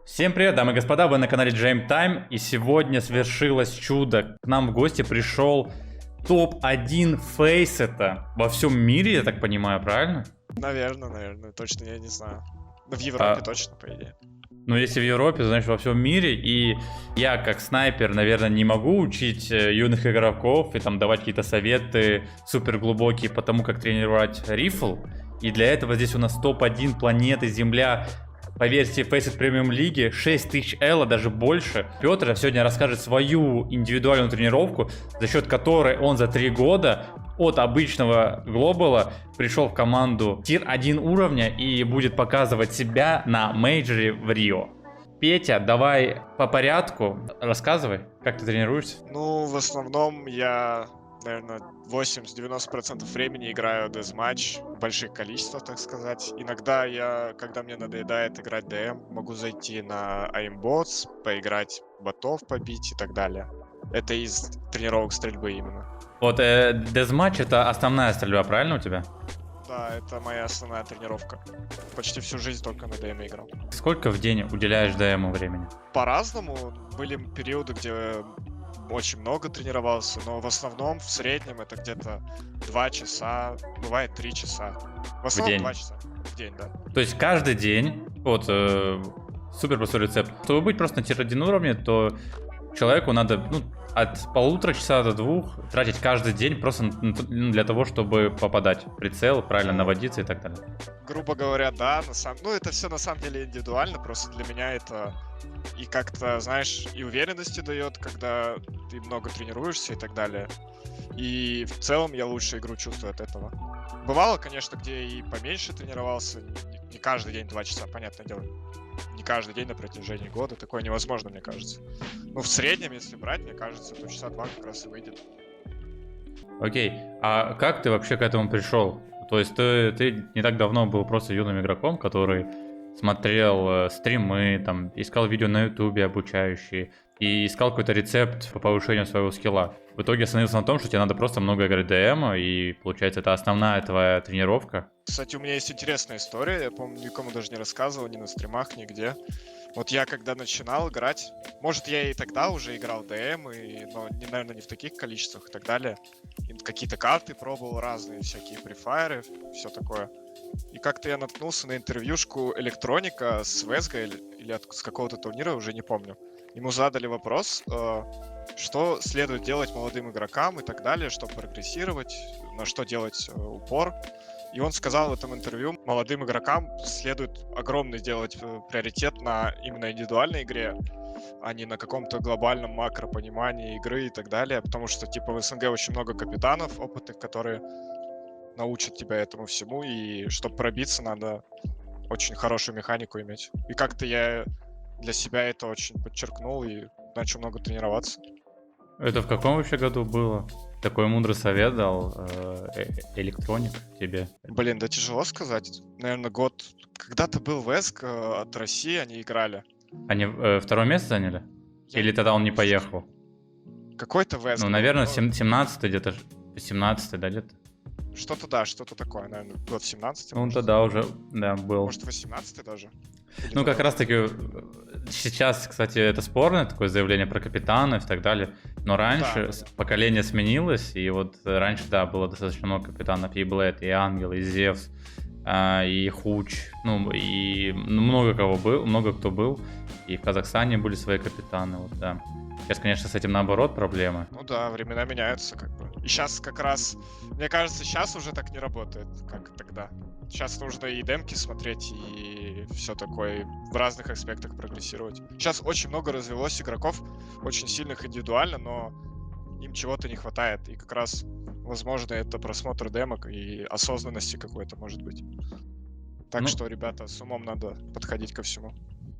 Всем привет, дамы и господа, вы на канале Джейм Тайм, и сегодня свершилось чудо. К нам в гости пришел топ-1 фейсета во всем мире, я так понимаю, правильно? Наверное, точно я не знаю. Но в Европе точно, по идее. Ну, если в Европе, значит во всем мире, и я как снайпер, наверное, не могу учить юных игроков и там давать какие-то советы супер глубокие по тому, как тренировать рифл. И для этого здесь у нас топ-1 планеты Земля по версии Faceit Premium Лиги, 6000 элла, даже больше. Петр сегодня расскажет свою индивидуальную тренировку, за счет которой он за 3 года от обычного глобала пришел в команду тир 1 уровня и будет показывать себя на мейджоре в Рио. Петя, давай по порядку, рассказывай, как ты тренируешься. Ну, в основном я, наверное, 80-90% времени играю дезматч в больших количествах, так сказать. Иногда я, когда мне надоедает играть ДМ, могу зайти на aimbots, поиграть ботов, побить и так далее. Это из тренировок стрельбы именно. Вот дезматч это основная стрельба, правильно у тебя? Да, это моя основная тренировка. Почти всю жизнь только на ДМ играл. Сколько в день уделяешь ДМу времени? По-разному. Были периоды, где очень много тренировался, но в основном, в среднем, это где-то 2 часа, бывает 3 часа. В основном день? 2 часа в день, да. То есть каждый день, вот супер простой рецепт, чтобы быть просто на тир 1 уровне, то человеку надо от 1,5 часа до 2 тратить каждый день просто для того, чтобы попадать в прицел, правильно наводиться и так далее. Грубо говоря, да, ну это все на самом деле индивидуально, просто для меня это и как-то, знаешь, и уверенности дает, когда ты много тренируешься и так далее. И в целом я лучше игру чувствую от этого. Бывало, конечно, где и поменьше тренировался, не каждый день 2 часа, понятное дело. Не каждый день на протяжении года, такое невозможно, мне кажется. Но в среднем, если брать, мне кажется, то часа 2 как раз и выйдет. Окей, а как ты вообще к этому пришел? То есть ты не так давно был просто юным игроком, который смотрел стримы, там, искал видео на ютубе обучающие и искал какой-то рецепт по повышению своего скилла. В итоге остановился на том, что тебе надо просто много играть ДМ, и получается это основная твоя тренировка. Кстати, у меня есть интересная история, я, помню, никому даже не рассказывал, ни на стримах, нигде. Вот я когда начинал играть, может, я и тогда уже играл ДМ, но, наверное, не в таких количествах и так далее. И какие-то карты пробовал разные, всякие префайры, все такое. И как-то я наткнулся на интервьюшку электроника с Весга или с какого-то турнира, уже не помню. Ему задали вопрос, что следует делать молодым игрокам и так далее, чтобы прогрессировать, на что делать упор. И он сказал в этом интервью, молодым игрокам следует огромный делать приоритет на именно индивидуальной игре, а не на каком-то глобальном макропонимании игры и так далее, потому что типа в СНГ очень много капитанов опытных, которые научат тебя этому всему, и чтобы пробиться, надо очень хорошую механику иметь. И как-то я для себя это очень подчеркнул и начал много тренироваться. Это в каком вообще году было? Такой мудрый совет дал электроник тебе. Блин, да тяжело сказать. Наверное, год... Когда-то был Веск от России, они играли. Они второе место заняли? Или тогда он не поехал? Какой-то Веск. Ну, наверное, 17-й где-то, 18-й, да, где-то? Что-то, да, что-то такое, наверное, год 17-й. Ну, тогда уже, да, был. Может, 18-й даже? Или Ну, как тогда? раз таки, сейчас, кстати, это спорное такое заявление про капитанов и так далее, но раньше Да. поколение сменилось, и вот раньше, да, было достаточно много капитанов, и Блэд, и Ангел, и Зевс, и Хуч, ну, и много кого был, много кто был, и в Казахстане были свои капитаны, вот, да. Сейчас, конечно, с этим наоборот проблемы. Ну да, времена меняются как бы. И сейчас как раз, мне кажется, сейчас уже так не работает, как тогда. Сейчас нужно и демки смотреть, и все такое, и в разных аспектах прогрессировать. Сейчас очень много развелось игроков, очень сильных индивидуально, но им чего-то не хватает. И как раз, возможно, это просмотр демок и осознанности какой-то, может быть. Так Ну, что, ребята, с умом надо подходить ко всему.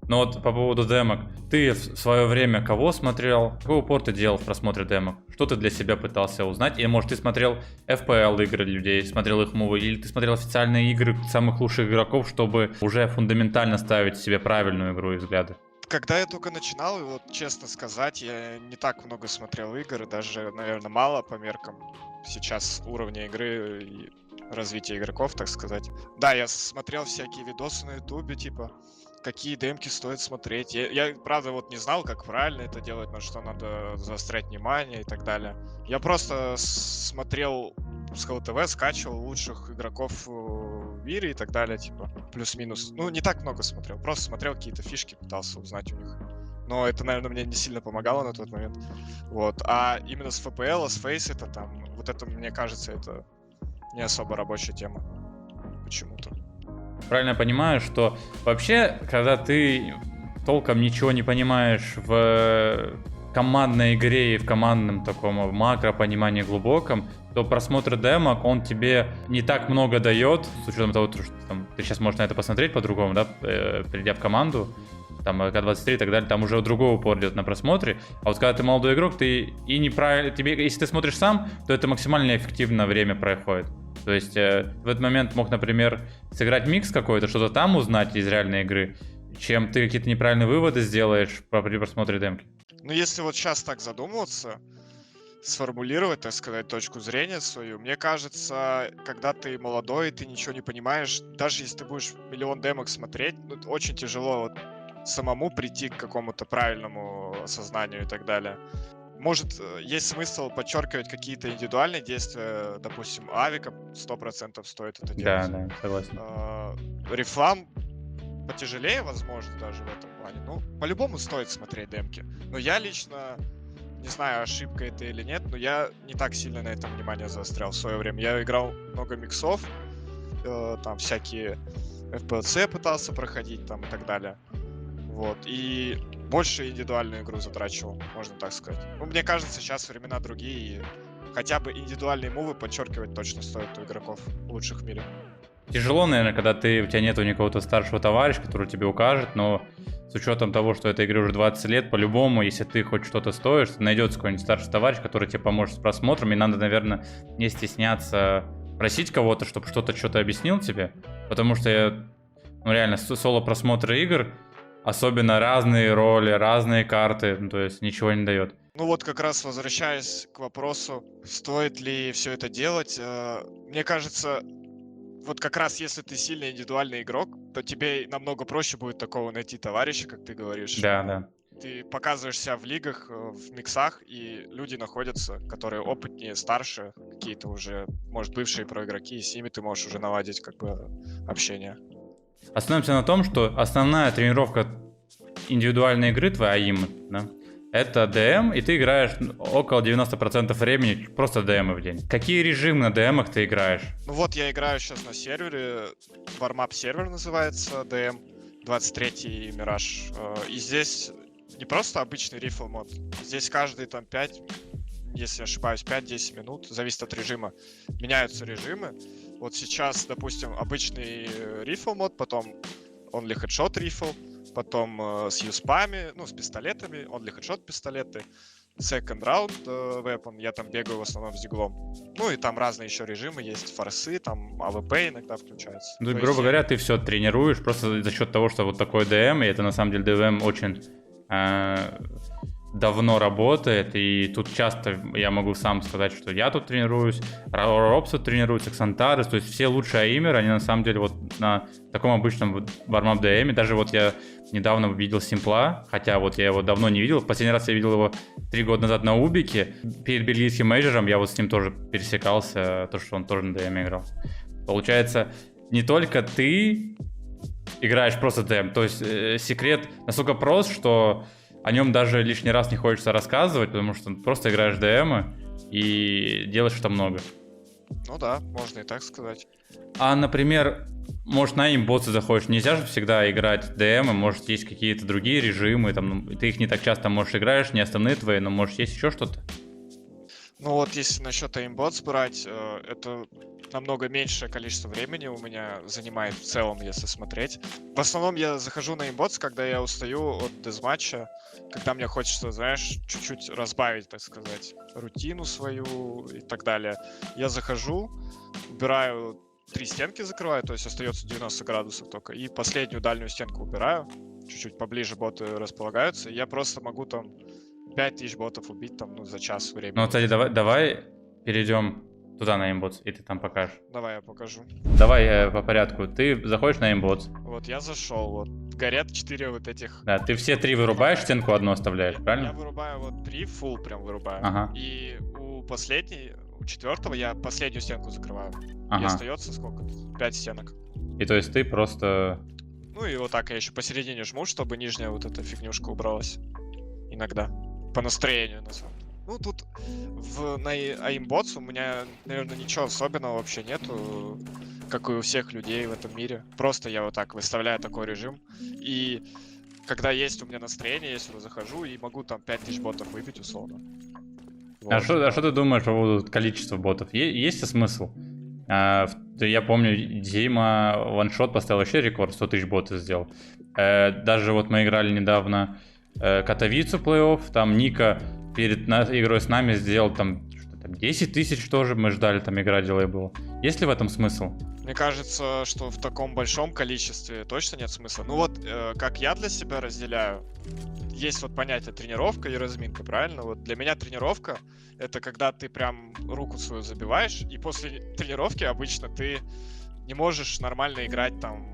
ну вот по поводу демок. Ты в свое время кого смотрел? Какой упор ты делал в просмотре демок? Что ты для себя пытался узнать? Или, может, ты смотрел FPL игры людей, смотрел их мувы? Или ты смотрел официальные игры самых лучших игроков, чтобы уже фундаментально ставить себе правильную игру и взгляды? Когда я только начинал, и вот честно сказать, я не так много смотрел игр, даже, наверное, мало по меркам сейчас уровня игры и развития игроков, так сказать. Да, я смотрел всякие видосы на ютубе, типа, какие демки стоит смотреть. Я, правда, вот не знал, как правильно это делать, на что надо заострять внимание и так далее. Я просто смотрел Skull TV, скачивал лучших игроков в мире и так далее, типа, плюс-минус. Ну, не так много смотрел, просто смотрел какие-то фишки, пытался узнать у них. Но это, наверное, мне не сильно помогало на тот момент. Вот. А именно с FPL, с Face это там, вот это, мне кажется, это не особо рабочая тема. Почему-то. Правильно понимаю, что вообще, когда ты толком ничего не понимаешь в командной игре и в командном таком макро-понимании глубоком, то просмотр демок, он тебе не так много дает, с учетом того, что там, ты сейчас можешь на это посмотреть по-другому, да, придя в команду, там К-23 и так далее, там уже другой упор идет на просмотре. А вот когда ты молодой игрок, ты и неправильно, тебе, если ты смотришь сам, то это максимально эффективно время проходит. То есть в этот момент мог, например, сыграть микс какой-то, что-то там узнать из реальной игры, чем ты какие-то неправильные выводы сделаешь при просмотре демки. Ну, если вот сейчас так задумываться, сформулировать, так сказать, точку зрения свою, мне кажется, когда ты молодой, ты ничего не понимаешь, даже если ты будешь миллион демок смотреть, ну, очень тяжело вот самому прийти к какому-то правильному осознанию и так далее. Может, есть смысл подчеркивать какие-то индивидуальные действия, допустим, Авика 100% стоит это делать. Да, согласен. Рифлам потяжелее, возможно, даже в этом плане. Ну, по-любому стоит смотреть демки. Но я лично, не знаю, ошибка это или нет, но я не так сильно на этом внимание заострял в свое время. Я играл много миксов, там всякие FPLC пытался проходить там и так далее. Вот, и больше индивидуальную игру затрачивал, можно так сказать. Ну, мне кажется, сейчас времена другие, и хотя бы индивидуальные мувы подчеркивать точно стоит у игроков лучших в мире. Тяжело, наверное, когда у тебя нету никакого старшего товарища, который тебе укажет, но с учетом того, что этой игре уже 20 лет, по-любому, если ты хоть что-то стоишь, найдется какой-нибудь старший товарищ, который тебе поможет с просмотром, и надо, наверное, не стесняться просить кого-то, чтобы что-то объяснил тебе, потому что, ну, реально, соло-просмотр игр, особенно разные роли, разные карты, ну, то есть ничего не дает. Ну вот как раз возвращаясь к вопросу, стоит ли все это делать, мне кажется, вот как раз если ты сильный индивидуальный игрок, то тебе намного проще будет такого найти товарища, как ты говоришь. Да. Ты показываешь себя в лигах, в миксах, и люди находятся, которые опытнее, старше, какие-то уже, может, бывшие проигроки, и с ними ты можешь уже наладить как бы общение. Остановимся на том, что основная тренировка индивидуальной игры твоя да, это ДМ, и ты играешь около 90% времени просто ДМы в день. Какие режимы на ДМах ты играешь? Ну вот я играю сейчас на сервере, Warm-Up сервер называется, ДМ, 23-й Мираж. И здесь не просто обычный рифл мод, здесь каждые там 5, если не ошибаюсь, 5-10 минут, зависит от режима, меняются режимы. Вот сейчас, допустим, обычный рифл мод, потом only headshot рифл, потом с юспами, ну, с пистолетами, only headshot пистолеты, second round weapon, я там бегаю в основном с диглом. Ну, и там разные еще режимы есть, форсы, там АВП иногда включается. Ну, грубо говоря, ты все тренируешь просто за счет того, что вот такой ДМ, и это на самом деле ДМ очень давно работает, и тут часто я могу сам сказать, что я тут тренируюсь, Робс тут тренируется, Ксантарес, то есть все лучшие аимеры, они на самом деле вот на таком обычном Warm-Up DM, даже вот я недавно видел Симпла, хотя вот я его давно не видел, в последний раз я видел его 3 года назад на Убике, перед бельгийским мейджором я вот с ним тоже пересекался, то, что он тоже на DM играл. Получается, не только ты играешь просто DM, то есть секрет настолько прост, что о нем даже лишний раз не хочется рассказывать, потому что просто играешь ДМы и делаешь что-то много. Ну да, можно и так сказать. А, например, может, на имботсы заходишь, нельзя же всегда играть ДМы, может, есть какие-то другие режимы, там, ты их не так часто, может, играешь, не основные твои, но, может, есть еще что-то? Ну вот, если насчет аимботс брать, это намного меньшее количество времени у меня занимает в целом, если смотреть. В основном я захожу на аимботс, когда я устаю от дезматча, когда мне хочется, знаешь, чуть-чуть разбавить, так сказать, рутину свою и так далее. Я захожу, убираю 3 стенки, закрываю, то есть остается 90 градусов только, и последнюю дальнюю стенку убираю, чуть-чуть поближе боты располагаются, и я просто могу там 5000 ботов убить там, ну, за час времени. Ну, кстати, давай перейдем туда на имботс, и ты там покажешь. Давай я покажу. Давай по порядку. Ты заходишь на имботс. Вот я зашел, вот горят 4 вот этих. Да, ты все 3 вырубаешь, стенку одну оставляешь, Я правильно? вырубаю вот 3, full прям вырубаю. Ага. И у последней, у 4-го я последнюю стенку закрываю. И Ага. остается сколько? 5 стенок. И то есть ты просто... Ну и вот так я еще посередине жму, чтобы нижняя вот эта фигнюшка убралась. Иногда. По настроению, на самом деле. Ну, тут на аимботс у меня, наверное, ничего особенного вообще нету, как и у всех людей в этом мире. Просто я вот так выставляю такой режим. И когда есть у меня настроение, я сюда захожу и могу там 5000 ботов выбить условно. А Вот. что ты думаешь по поводу количества ботов? Есть ли смысл? Я помню, Дима ваншот поставил вообще рекорд, 100 тысяч ботов сделал. Даже вот мы играли недавно Катовицу плей-офф, там Ника перед игрой с нами сделал там, что там 10 тысяч тоже, мы ждали, там игра делай было. Есть ли в этом смысл? Мне кажется, что в таком большом количестве точно нет смысла. Ну вот, как я для себя разделяю, есть вот понятие тренировка и разминка, правильно? Вот для меня тренировка — это когда ты прям руку свою забиваешь, и после тренировки обычно ты не можешь нормально играть там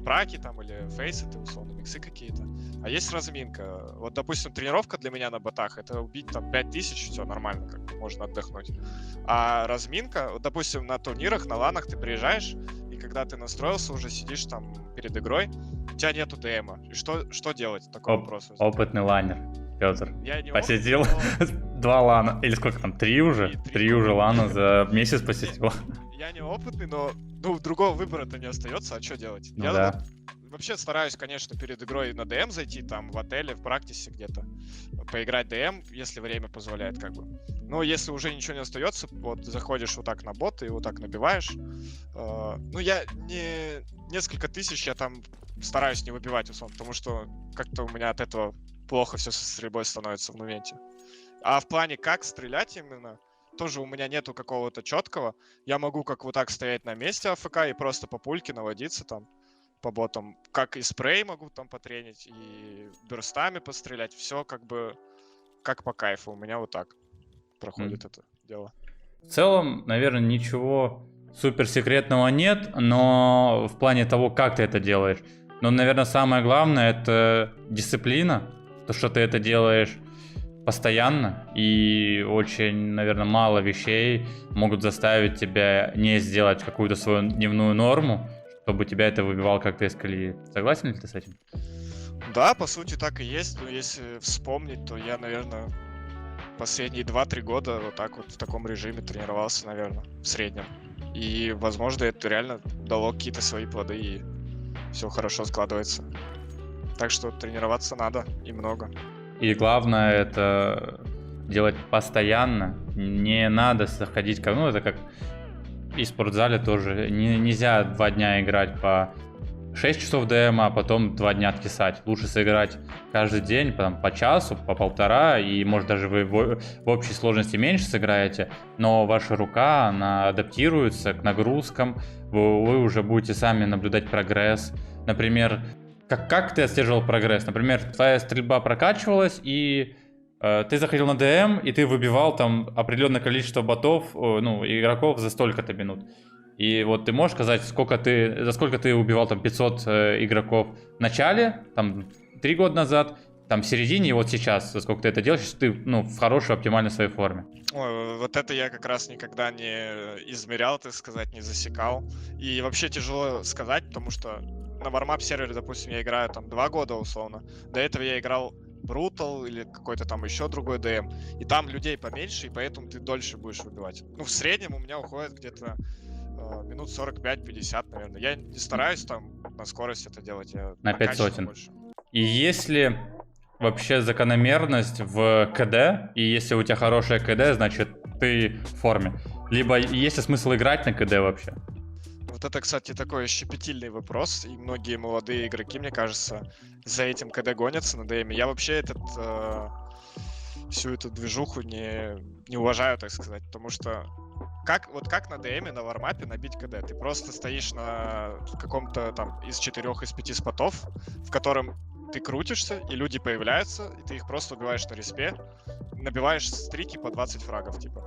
праки там или фейсы, ты условно миксы какие-то. А есть разминка. Вот, допустим, тренировка для меня на ботах — это убить там 5000, все нормально, как бы можно отдохнуть. А разминка, вот, допустим, на турнирах, на ланах ты приезжаешь, и когда ты настроился, уже сидишь там перед игрой, у тебя нету ДМа. И что делать? Такой вопрос. Опытный ланер, Петр. Я не Посетил опытный, 2 лана, или сколько там, 3 уже? 3 уже лана за месяц посетил. я не опытный, но другого выбора-то не остается, а что делать? Ну Я да. вот вообще стараюсь, конечно, перед игрой на ДМ зайти, там в отеле, в практисе где-то, поиграть ДМ, если время позволяет, как бы. Но если уже ничего не остается, вот заходишь вот так на бот и вот так набиваешь. Ну, я не несколько тысяч я там стараюсь не выбивать, условно, потому что как-то у меня от этого плохо все со стрельбой становится в моменте. А в плане, как стрелять именно, тоже у меня нету какого-то четкого. Я могу как вот так стоять на месте АФК и просто по пульке наводиться там по ботам. Как и спрей могу там потренить, и бюрстами пострелять. Все как бы как по кайфу. У меня вот так проходит это дело. В целом, наверное, ничего супер секретного нет, но в плане того, как ты это делаешь. Но, наверное, самое главное — это дисциплина. То, что ты это делаешь постоянно, и очень, наверное, мало вещей могут заставить тебя не сделать какую-то свою дневную норму, чтобы тебя это выбивало как-то из колеи. Согласен ли ты с этим? Да, по сути, так и есть. Но если вспомнить, то я, наверное, последние 2-3 года вот так вот в таком режиме тренировался, наверное, в среднем. И, возможно, это реально дало какие-то свои плоды, и все хорошо складывается. Так что тренироваться надо и много. И главное это делать постоянно. Не надо заходить, ну это как и в спортзале тоже. Нельзя 2 дня играть по 6 часов ДМ, а потом 2 дня откисать. Лучше сыграть каждый день по часу, по 1,5, и может даже вы в общей сложности меньше сыграете, но ваша рука, она адаптируется к нагрузкам, вы уже будете сами наблюдать прогресс. Например, как ты отслеживал прогресс? Например, твоя стрельба прокачивалась, и ты заходил на ДМ, и ты выбивал там определенное количество ботов, ну, игроков за столько-то минут. И вот ты можешь сказать, за сколько ты убивал там 500 игроков в начале, там 3 года назад, там в середине, и вот сейчас, за сколько ты это делаешь, ты, ну, в хорошей, оптимальной своей форме. Ой, вот это я как раз никогда не измерял, так сказать, не засекал. И вообще тяжело сказать, потому что на вармап сервере, допустим, я играю там 2 года условно. До этого я играл Brutal или какой-то там еще другой ДМ. И там людей поменьше, и поэтому ты дольше будешь выбивать. Ну, в среднем у меня уходит где-то минут 45-50, наверное. Я не стараюсь там на скорость это делать. Я На 5 качеству сотен. больше. И если вообще закономерность в КД, и если у тебя хорошая КД, значит ты в форме. Либо есть ли смысл играть на КД вообще? Вот это, кстати, такой щепетильный вопрос, и многие молодые игроки, мне кажется, за этим КД гонятся на ДМе. Я вообще всю эту движуху не уважаю, так сказать, потому что как на ДМе, на вармапе набить КД? Ты просто стоишь на каком-то там из 4 из 5 спотов, в котором ты крутишься, и люди появляются, и ты их просто убиваешь на респе, набиваешь стрики по 20 фрагов, типа.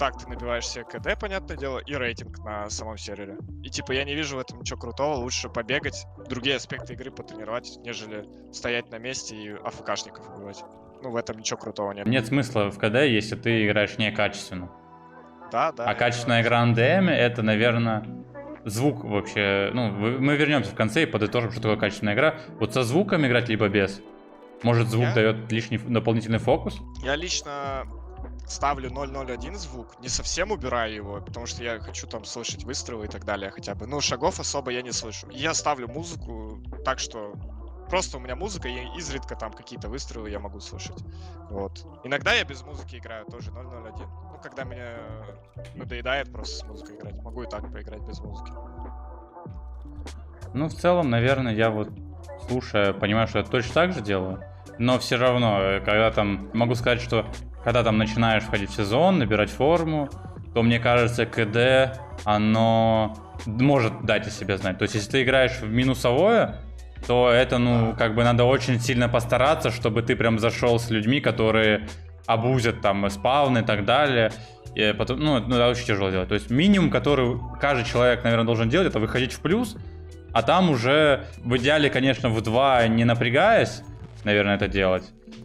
так ты набиваешь себе КД, понятное дело, и рейтинг на самом сервере. И типа я не вижу в этом ничего крутого, лучше побегать, другие аспекты игры потренировать, нежели стоять на месте и АФКшников убивать. Ну, в этом ничего крутого нет. Нет смысла в КД, если ты играешь некачественно. Да, да. А качественная игра на ДМ это, наверное, звук вообще. Ну, мы вернемся в конце и подытожим, что такое качественная игра. Вот со звуком играть либо без. Может, звук Я- дает лишний дополнительный фокус? Я лично ставлю 0.01 звук, не совсем убираю его, потому что я хочу там слышать выстрелы и так далее хотя бы. Ну, шагов особо я не слышу. Я ставлю музыку так, что просто у меня музыка, и изредка там какие-то выстрелы я могу слышать. Вот. Иногда я без музыки играю, тоже 0.01. Ну, когда мне надоедает просто с музыкой играть. Могу и так поиграть без музыки. Ну, в целом, наверное, я вот, слушая, понимаю, что я точно так же делаю. Но все равно, когда там, могу сказать, что когда там начинаешь входить в сезон, набирать форму, то, мне кажется, КД, оно может дать о себе знать. То есть, если ты играешь в минусовое, то это, ну, как бы надо очень сильно постараться, чтобы ты прям зашел с людьми, которые абузят там спавны и так далее. И потом, ну, это очень тяжело делать. То есть, минимум, который каждый человек, наверное, должен делать, это выходить в плюс, а там уже в идеале, конечно, в 2 не напрягаясь, наверное, это делать.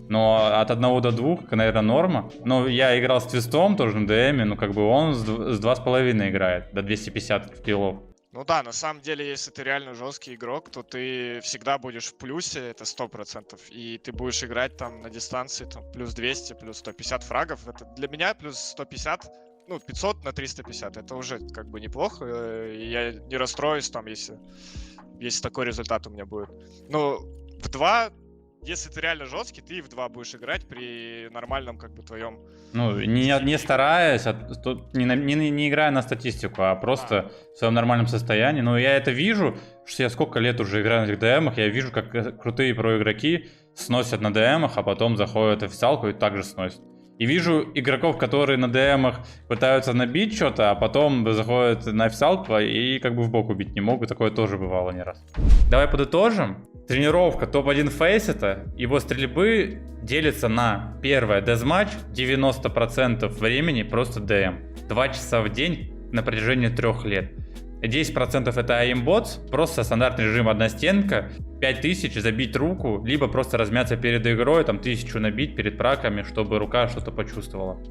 Но от 1 до 2, наверное, норма. Но я играл с Твистом тоже на ДМе, ну как бы он с 2,5 играет, до 250 киллов. Ну да, на самом деле, если ты реально жесткий игрок, то ты всегда будешь в плюсе, это 100%. И ты будешь играть там на дистанции там, плюс 200, плюс 150 фрагов. Это для меня плюс 150, ну 500 на 350. Это уже как бы неплохо. И я не расстроюсь там, если такой результат у меня будет. Но в 2, если ты реально жесткий, ты и в 2 будешь играть при нормальном как бы твоем... Ну, не стараясь, не играя на статистику, а просто в своем нормальном состоянии. Но я это вижу, что я сколько лет уже играю на этих ДМах, я вижу, как крутые проигроки сносят на ДМах, а потом заходят в официалку и также сносят. И вижу игроков, которые на ДМах пытаются набить что-то, а потом заходят на официалку и как бы в бок убить не могут. Такое тоже бывало не раз. Давай подытожим. Тренировка топ-1 фейсета, его стрельбы делится на первое дезматч, 90% времени просто ДМ. 2 часа в день на протяжении 3 лет. 10% это аимботс, просто стандартный режим одна стенка, 5000 забить руку, либо просто размяться перед игрой, там 1000 набить перед праками, чтобы рука что-то почувствовала.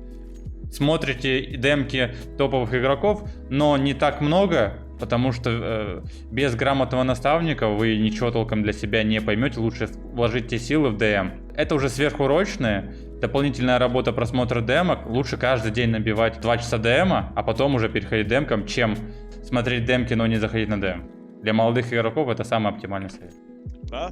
Смотрите демки топовых игроков, но не так много, потому что без грамотного наставника вы ничего толком для себя не поймете, лучше вложить те силы в ДМ. Это уже сверхурочные, дополнительная работа просмотра демок, лучше каждый день набивать 2 часа ДМа, а потом уже переходить к демкам, чем смотреть демки, но не заходить на ДМ. Для молодых игроков это самый оптимальный совет. Да,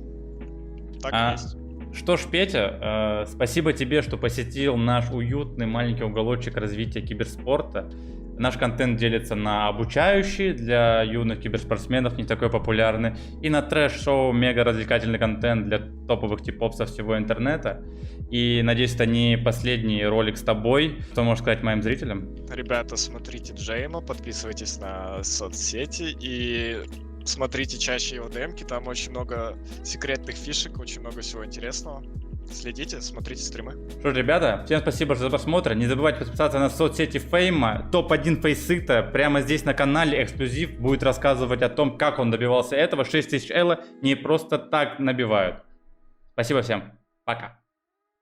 так и есть. Что ж, Петя, спасибо тебе, что посетил наш уютный маленький уголочек развития киберспорта. Наш контент делится на обучающий для юных киберспортсменов, не такой популярный, и на трэш-шоу, мега развлекательный контент для топовых типов со всего интернета. И надеюсь, это не последний ролик с тобой. Что можешь сказать моим зрителям? Ребята, смотрите Джейма, подписывайтесь на соцсети и смотрите чаще его демки, там очень много секретных фишек, очень много всего интересного. Следите, смотрите стримы. Что ж, ребята, всем спасибо за просмотр. Не забывайте подписаться на соцсети Фейма. Топ-1 фейсита прямо здесь на канале, эксклюзив, будет рассказывать о том, как он добивался этого. 6000 элла не просто так набивают. Спасибо всем. Пока.